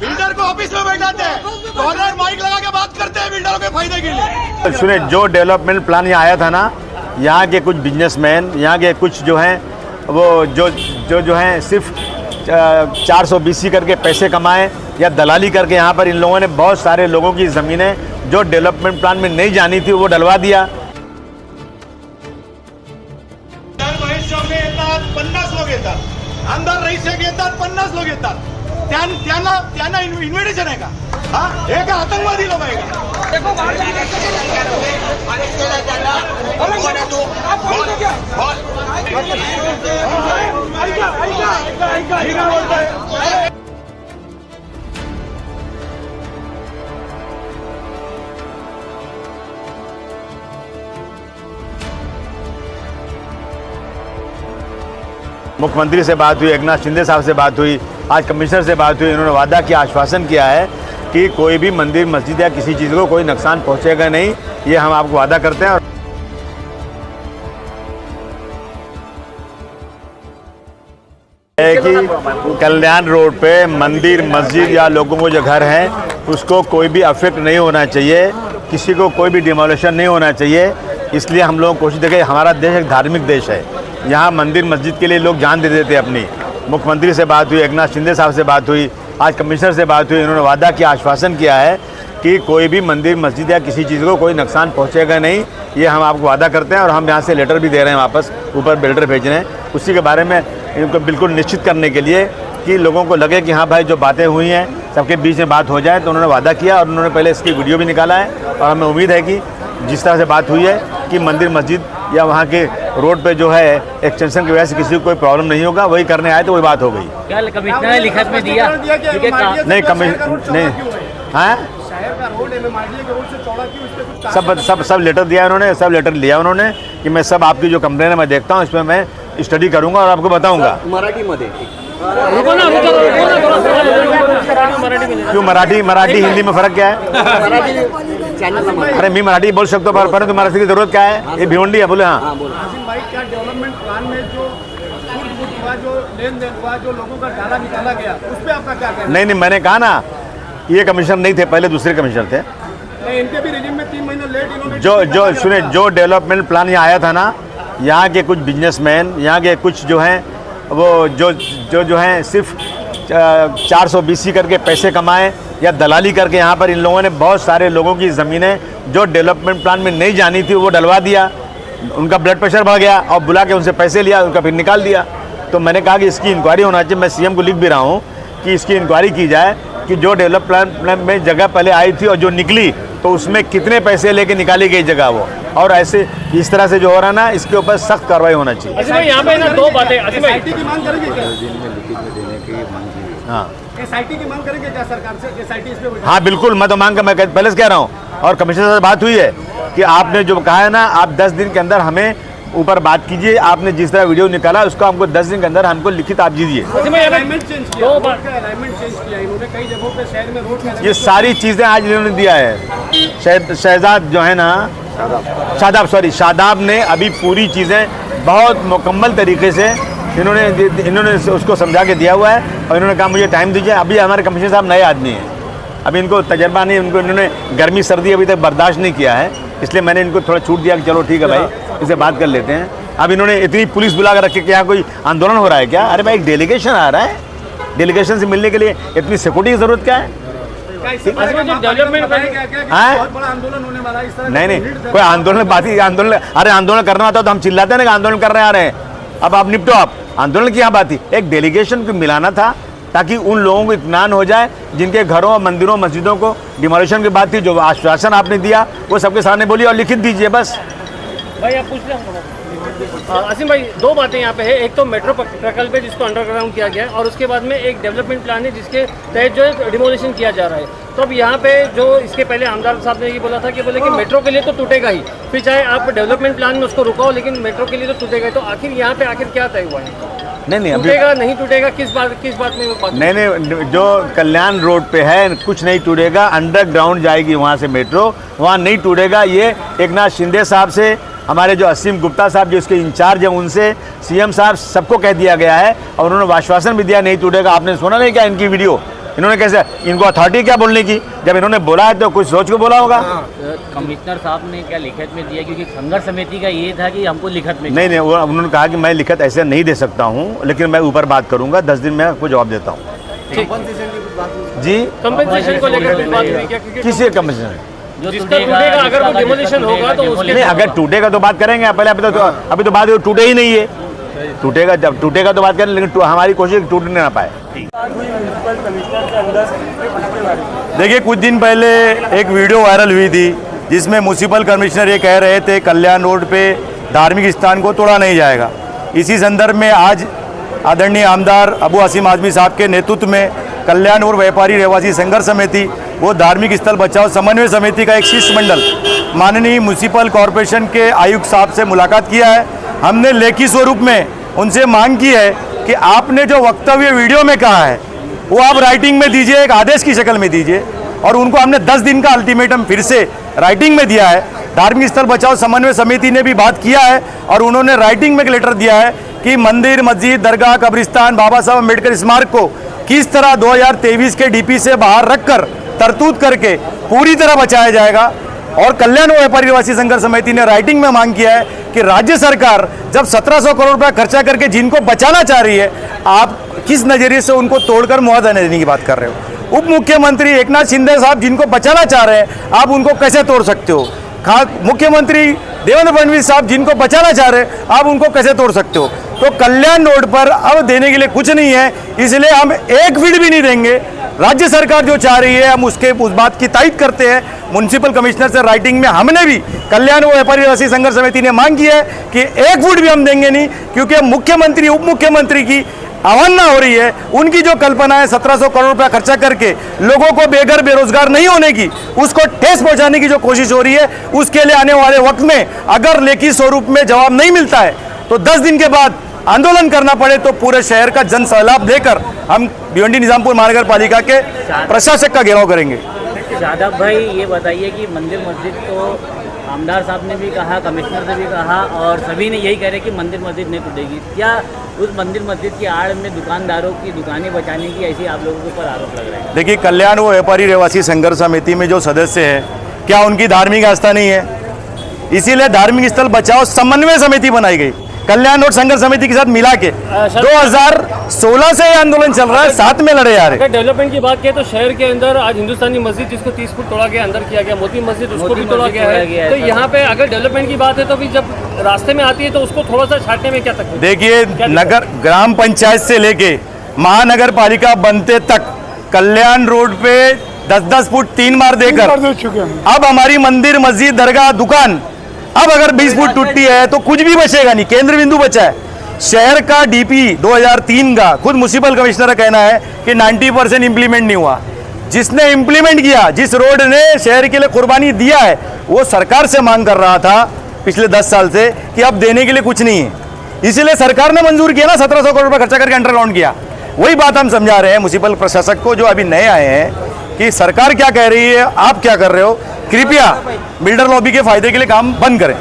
Builder को office में बैठाते हैं, कॉर्नर माइक लगा के बात करते हैं बिल्डरों के फायदे के लिए। सुने, जो डेवलपमेंट प्लान यहाँ आया था ना, यहाँ के कुछ बिजनेसमैन, यहाँ के कुछ जो हैं वो जो हैं सिर्फ 420 करके पैसे कमाए या दलाली करके यहाँ पर इन लोगों ने बहुत सारे लोगों की ज़मीनें जो डेवलपमेंट प्लान में नहीं जानी थी वो डलवा दिया। 50 लोग येतात, आमदार रईशेक येतात, 50 लोग येतात, त्यांना इन्व्हिटेशन आहे का? हे का आतंकवादी लोक आहे का? मुख्यमंत्री से बात हुई, एकनाथ शिंदे साहब से बात हुई, आज कमिश्नर से बात हुई। इन्होंने वादा किया, आश्वासन किया है कि कोई भी मंदिर मस्जिद या किसी चीज़ को कोई नुकसान पहुंचेगा नहीं, ये हम आपको वादा करते हैं। कि कल्याण रोड पे मंदिर मस्जिद या लोगों को जो घर हैं उसको कोई भी अफेक्ट नहीं होना चाहिए, किसी को कोई भी डिमोलिशन नहीं होना चाहिए। इसलिए हम लोग कोशिश देखें, हमारा देश एक धार्मिक देश है, यहाँ मंदिर मस्जिद के लिए लोग जान दे देते अपनी। मुख्यमंत्री से बात हुई, एकनाथ शिंदे साहब से बात हुई, आज कमिश्नर से बात हुई। इन्होंने वादा किया, आश्वासन किया है कि कोई भी मंदिर मस्जिद या किसी चीज़ को कोई नुकसान पहुंचेगा नहीं, ये हम आपको वादा करते हैं। और हम यहाँ से लेटर भी दे रहे हैं, वापस ऊपर बिल्डर भेज रहे हैं, उसी के बारे में इनको बिल्कुल निश्चित करने के लिए कि लोगों को लगे कि हाँ भाई जो बातें हुई हैं सबके बीच में बात हो जाए। तो उन्होंने वादा किया और उन्होंने पहले इसकी वीडियो भी निकाला है। और हमें उम्मीद है कि जिस तरह से बात हुई है कि मंदिर मस्जिद या वहाँ के रोड पे जो है एक्सटेंशन की वजह से किसी को कोई प्रॉब्लम नहीं होगा, वही करने आए तो वही बात हो गई। क्या कमिश्नर ने लिखत में दिया? नहीं हाँ, सब लेटर दिया उन्होंने, सब लेटर लिया उन्होंने कि मैं सब आपकी जो कंप्लेन है मैं देखता हूँ, इसमें मैं स्टडी करूँगा और आपको बताऊँगा। क्यों मराठी हिंदी में फ़र्क क्या है? अरे मैं मराठी बोल सकता हूँ, परंतु मराठी की जरूरत क्या है? ये भिवंडी है, बोले हाँ। भाई क्या डेवलपमेंट प्लान में जो लेन देन हुआ, जो लोगों का डाला निकाला गया, उस पर आपका क्या कहना? नहीं, मैंने कहा ना, ये कमिश्नर नहीं थे, पहले दूसरे कमिश्नर थे। इनके भी रिजीम में 3 महीने लेट इन्होंने जो सुने, जो डेवलपमेंट प्लान यहाँ आया था ना, यहाँ के कुछ बिजनेसमैन, यहाँ के कुछ जो हैं वो जो हैं सिर्फ 420 करके पैसे कमाए या दलाली करके यहाँ पर इन लोगों ने बहुत सारे लोगों की ज़मीनें जो डेवलपमेंट प्लान में नहीं जानी थी वो डलवा दिया। उनका ब्लड प्रेशर बढ़ गया और बुला के उनसे पैसे लिया, उनका फिर निकाल दिया। तो मैंने कहा कि इसकी इंक्वायरी होना चाहिए। मैं सीएम को लिख भी रहा हूँ कि इसकी इंक्वायरी की जाए कि जो डेवलपमेंट प्लान में जगह पहले आई थी और जो निकली तो उसमें कितने पैसे लेके निकाली गई जगह वो, और ऐसे इस तरह से जो हो रहा ना, इसके ऊपर सख्त कार्रवाई होना चाहिए। यहाँ पे ना दो बातें, एसआईटी की मांग करेंगे क्या? हाँ, एसआईटी की मांग करेंगे क्या सरकार से? एसआईटी इस पे? हाँ बिल्कुल, मैं तो मांग कर मैं पहले से कह रहा हूँ। और कमिश्नर से बात हुई है कि आपने जो कहा है ना, आप 10 दिन के अंदर हमें ऊपर बात कीजिए। आपने जिस तरह वीडियो निकाला उसको हमको 10 दिन के अंदर हमको लिखित आप दीजिए। ये सारी चीज़ें आज इन्होंने दिया है। शहजाद जो है ना, शादाब ने अभी पूरी चीज़ें बहुत मुकम्मल तरीके से इन्होंने उसको समझा के दिया हुआ है। और इन्होंने कहा मुझे टाइम दीजिए। अभी हमारे कमिश्नर साहब नए आदमी हैं, अभी इनको तजर्बा नहीं, इन्होंने गर्मी सर्दी अभी तक बर्दाश्त नहीं किया है, इसलिए मैंने इनको थोड़ा छूट दिया कि चलो ठीक है भाई, इससे बात कर लेते हैं। अब इन्होंने इतनी पुलिस बुला कर रखी कि यहाँ कोई आंदोलन हो रहा है क्या? अरे भाई, एक डेलीगेशन आ रहा है, डेलीगेशन से मिलने के लिए इतनी सिक्योरिटी की जरूरत क्या है? नहीं, कोई आंदोलन बात ही आंदोलन। अरे आंदोलन करना होता तो हम चिल्लाते हैं ना, आंदोलन कर रहे आ रहे हैं। अब आप निपटो, आप आंदोलन की यहाँ बात थी, एक डेलीगेशन को मिलाना था ताकि उन लोगों को इत्मीनान हो जाए जिनके घरों मंदिरों मस्जिदों को डिमोलिशन की बात थी। जो आश्वासन आपने दिया वो सबके सामने बोलिए और लिखित दीजिए बस। भाई आप पूछ लें असीम भाई, दो बातें यहाँ पे है। एक तो मेट्रो प्रकल्प है जिसको अंडरग्राउंड किया गया है, और उसके बाद में एक डेवलपमेंट प्लान है जिसके तहत जो है डिमोलिशन किया जा रहा है। तो अब यहाँ पे जो इसके पहले आमदार साहब ने ये बोला था कि बोले कि मेट्रो के लिए तो टूटेगा ही, फिर चाहे आप डेवलपमेंट प्लान में उसको रुकाओ, लेकिन मेट्रो के लिए तो टूटेगा ही। तो आखिर यहाँ पे क्या तय हुआ है? नहीं, टूटेगा नहीं टूटेगा, किस बात में वो बात? नहीं, जो कल्याण रोड पे है कुछ नहीं टूटेगा, अंडरग्राउंड जाएगी वहाँ से मेट्रो, वहाँ नहीं टूटेगा। ये एकनाथ शिंदे साहब से हमारे जो असीम गुप्ता साहब जो इसके इंचार्ज हैं उनसे सीएम साहब सबको कह दिया गया है और उन्होंने आश्वासन भी दिया नहीं टूटेगा। आपने सुना नहीं क्या इनकी वीडियो? इन्होंने कैसे, इनको अथॉरिटी क्या बोलने की? जब इन्होंने बोला है तो कुछ सोच को बोला होगा। कमिश्नर साहब ने क्या लिखित में दिया? क्योंकि संघर्ष समिति का ये था कि हमको लिखित में नहीं उन्होंने कहा कि मैं लिखित ऐसे नहीं दे सकता हूँ, लेकिन मैं ऊपर बात करूँगा, 10 दिन में आपको जवाब देता हूँ। जी, कंपनसेशन को लेकर कुछ बात हुई क्या? क्योंकि किसी कंपनसेशन जो जिसका टूटेगा अगर वो डिमोलिशन होगा तो उसके नहीं, अगर टूटेगा तो बात करेंगे। पहले अभी तो बात टूटे ही नहीं है। टूटेगा, जब टूटेगा तो बात करें, लेकिन हमारी कोशिश टूट ना पाए। देखिए, कुछ दिन पहले एक वीडियो वायरल हुई थी जिसमें म्यूनसिपल कमिश्नर ये कह रहे थे कल्याण रोड पे धार्मिक स्थान को तोड़ा नहीं जाएगा। इसी संदर्भ में आज आदरणीय आमदार अबू आसिम आजमी साहब के नेतृत्व में कल्याण और व्यापारी रहवासी संघर्ष समिति वो धार्मिक स्थल बचाओ समन्वय समिति का एक शिष्टमंडल माननीय म्यूनसिपल कॉरपोरेशन के आयुक्त साहब से मुलाकात किया है। हमने लेखी स्वरूप में उनसे मांग की है कि आपने जो वक्तव्य वीडियो में कहा है वो आप राइटिंग में दीजिए, एक आदेश की शक्ल में दीजिए। और उनको हमने 10 दिन का अल्टीमेटम फिर से राइटिंग में दिया है। धार्मिक स्थल बचाओ समन्वय समिति ने भी बात किया है और उन्होंने राइटिंग में एक लेटर दिया है कि मंदिर, मस्जिद, दरगाह, कब्रिस्तान, बाबा साहब अम्बेडकर स्मारक को किस तरह 2023 के डीपी से बाहर रखकर तरतूत करके पूरी तरह बचाया जाएगा। और कल्याण व्यापारी रहवासी संघर्ष समिति ने राइटिंग में मांग किया है कि राज्य सरकार जब 1700 करोड़ रुपया खर्चा करके जिनको बचाना चाह रही है, आप किस नजरिए से उनको तोड़कर मुआवजा देने की बात कर रहे हो? उप मुख्यमंत्री एकनाथ शिंदे साहब जिनको बचाना चाह रहे हैं, आप उनको कैसे तोड़ सकते हो? मुख्यमंत्री देवेंद्र फडणवीस साहब जिनको बचाना चाह रहे हैं, आप उनको कैसे तोड़ सकते हो? तो कल्याण रोड पर अब देने के लिए कुछ नहीं है, इसलिए हम एक फीट भी नहीं देंगे। राज्य सरकार जो चाह रही है हम उस बात की तायद करते हैं। म्युनिसिपल कमिश्नर से राइटिंग में हमने भी कल्याण व व्यापारी रहवासी संघर्ष समिति ने मांग की है कि 1 फुट भी हम देंगे नहीं, क्योंकि मुख्यमंत्री उप मुख्यमंत्री की अवहेलना हो रही है। उनकी जो कल्पना है 1700 करोड़ रुपया खर्चा करके लोगों को बेघर बेरोजगार नहीं होने की, उसको ठेस पहुंचाने की जो कोशिश हो रही है, उसके लिए आने वाले वक्त में अगर लेखी स्वरूप में जवाब नहीं मिलता है तो 10 दिन के बाद आंदोलन करना पड़े तो पूरे शहर का जन सैलाब लेकर हम भिवंडी निजामपुर महानगर पालिका के प्रशासक का घेराव करेंगे। शादाब भाई, ये बताइए कि मंदिर मस्जिद तो आमदार साहब ने भी कहा, कमिश्नर ने भी कहा और सभी ने यही कह रहे कि मंदिर मस्जिद नहीं टूटेगी। क्या उस मंदिर मस्जिद की आड़ में दुकानदारों की दुकानें बचाने की ऐसी आप लोगों के ऊपर आरोप लग रहे हैं? देखिए, कल्याण व व्यापारी रहवासी संघर्ष समिति में जो सदस्य है, क्या उनकी धार्मिक आस्था नहीं है? इसीलिए धार्मिक स्थल बचाओ समन्वय समिति बनाई गई कल्याण और संघर्ष समिति के साथ मिला के। 2016 से ये आंदोलन चल रहा है, साथ में लड़े जा रहे। अगर डेवलपमेंट की बात करें तो शहर के अंदर आज हिंदुस्तानी मस्जिद जिसको 30 फुट तोड़ा गया, अंदर किया गया, मोती मस्जिद उसको भी तोड़ा गया है। तो यहाँ पे अगर डेवलपमेंट की बात है तो भी जब रास्ते में आती है तो उसको थोड़ा सा छाटने में क्या तकलीफ? देखिए, नगर ग्राम पंचायत से लेके महानगर पालिका बनते तक कल्याण रोड पे 10-10 फुट 3 बार देकर अब हमारी मंदिर, मस्जिद, दरगाह, दुकान अब अगर 20 फुट टूटी है तो कुछ भी बचेगा नहीं, केंद्र बिंदु बचा है। शहर का डीपी 2003 का खुद म्युनिसिपल कमिश्नर का कहना है कि 90% इंप्लीमेंट नहीं हुआ। जिसने इंप्लीमेंट किया, जिस रोड ने शहर के लिए कुर्बानी दिया है, वो सरकार से मांग कर रहा था पिछले 10 साल से कि अब देने के लिए कुछ नहीं है। इसीलिए सरकार ने मंजूर किया ना, 1700 करोड़ रुपया खर्चा करके अंडरग्राउंड किया। वही बात हम समझा रहे हैं म्युनिसिपल प्रशासक को जो अभी नए आए हैं कि सरकार क्या कह रही है, आप क्या कर रहे हो। कृपया बिल्डर लॉबी के फायदे के लिए काम बंद करें।